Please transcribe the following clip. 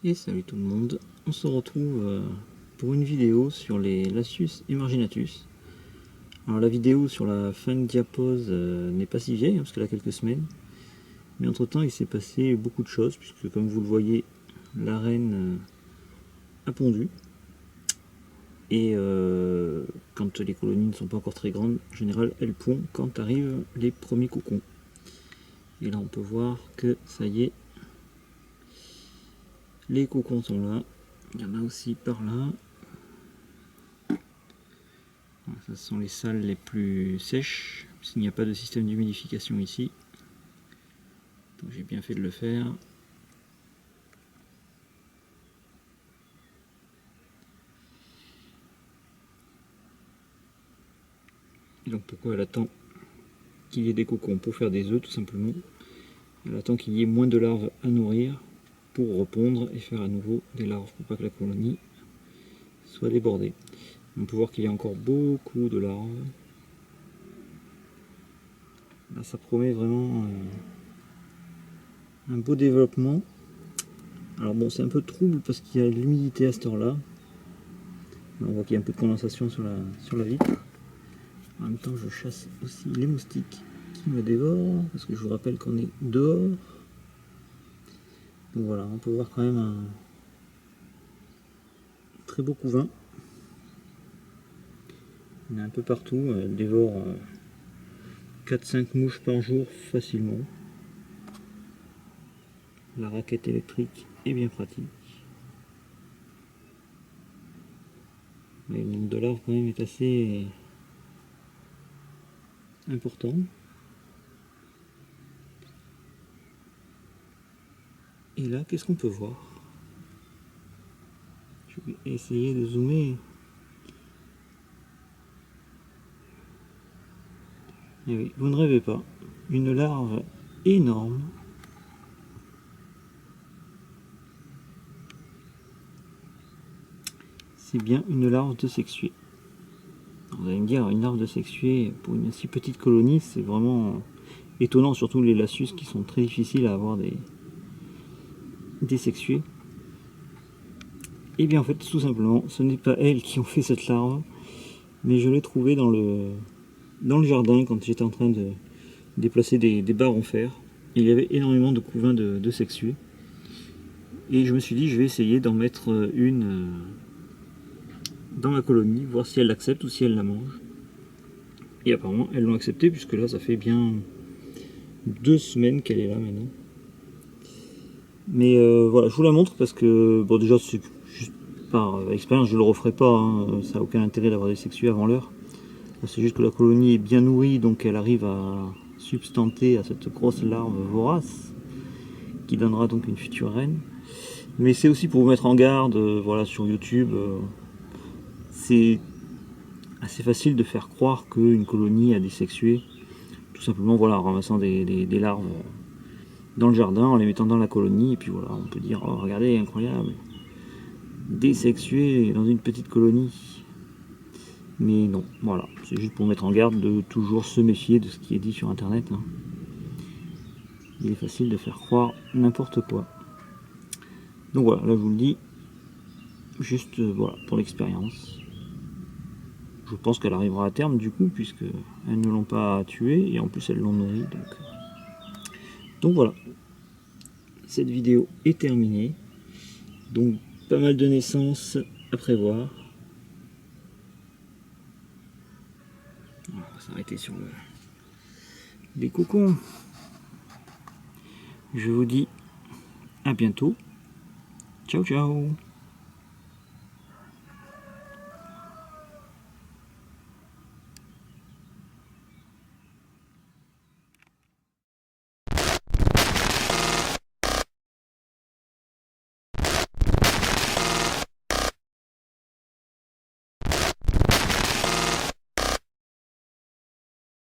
Et salut tout le monde, on se retrouve pour une vidéo sur les Lasius emarginatus. Alors la vidéo sur la fin de diapose n'est pas si vieille, parce qu'elle a quelques semaines. Mais entre temps il s'est passé beaucoup de choses, puisque comme vous le voyez, la reine a pondu. Et quand les colonies ne sont pas encore très grandes, en général elles pondent quand arrivent les premiers cocons. Et là on peut voir que ça y est, les cocons sont là. Il y en a aussi par là. Ça, ce sont les salles les plus sèches, s'il n'y a pas de système d'humidification ici. Donc j'ai bien fait de le faire. Et donc pourquoi elle attend qu'il y ait des cocons? Pour faire des œufs tout simplement. Elle attend qu'il y ait moins de larves à nourrir pour repondre et faire à nouveau des larves pour pas que la colonie soit débordée. On peut voir qu'il y a encore beaucoup de larves. Là, ça promet vraiment un beau développement. Alors bon, c'est un peu trouble parce qu'il y a de l'humidité à cette heure-là. On voit qu'il y a un peu de condensation sur la vitre. En même temps, je chasse aussi les moustiques qui me dévorent, parce que je vous rappelle qu'on est dehors. Donc voilà, on peut voir quand même un très beau couvain. Il y en a un peu partout, elle dévore 4-5 mouches par jour facilement. La raquette électrique est bien pratique. Mais le nombre de larves quand même est assez important. Et là, qu'est-ce qu'on peut voir? Je vais essayer de zoomer. Et oui, vous ne rêvez pas. Une larve énorme. C'est bien une larve de sexuée. Vous allez me dire, une larve de sexuée pour une si petite colonie, c'est vraiment étonnant, surtout les Lasius qui sont très difficiles à avoir des sexués. Et bien en fait, tout simplement, ce n'est pas elles qui ont fait cette larve, mais je l'ai trouvée dans le jardin quand j'étais en train de déplacer des barres en fer. Il y avait énormément de couvains de sexués. Et je me suis dit, je vais essayer d'en mettre une dans la colonie, voir si elle l'accepte ou si elle la mange. Et apparemment, elles l'ont accepté, puisque là, ça fait bien 2 semaines qu'elle est là maintenant. Mais voilà, je vous la montre parce que, bon, déjà, c'est juste par expérience, je ne le referai pas, hein, ça n'a aucun intérêt d'avoir des sexués avant l'heure. C'est juste que la colonie est bien nourrie, donc elle arrive à substanter à cette grosse larve vorace, qui donnera donc une future reine. Mais c'est aussi pour vous mettre en garde, voilà, sur YouTube, c'est assez facile de faire croire qu'une colonie a des sexués, tout simplement voilà, en ramassant des larves dans le jardin, en les mettant dans la colonie, et puis voilà, on peut dire, oh regardez, incroyable, des sexués dans une petite colonie. Mais non, voilà, c'est juste pour mettre en garde de toujours se méfier de ce qui est dit sur internet. Hein. Il est facile de faire croire n'importe quoi. Donc voilà, là je vous le dis, juste voilà, pour l'expérience. Je pense qu'elle arrivera à terme du coup, puisque elles ne l'ont pas tuée, et en plus elles l'ont nourrie. Donc voilà, cette vidéo est terminée. Donc pas mal de naissances à prévoir. On va s'arrêter sur les cocons. Je vous dis à bientôt. Ciao ciao.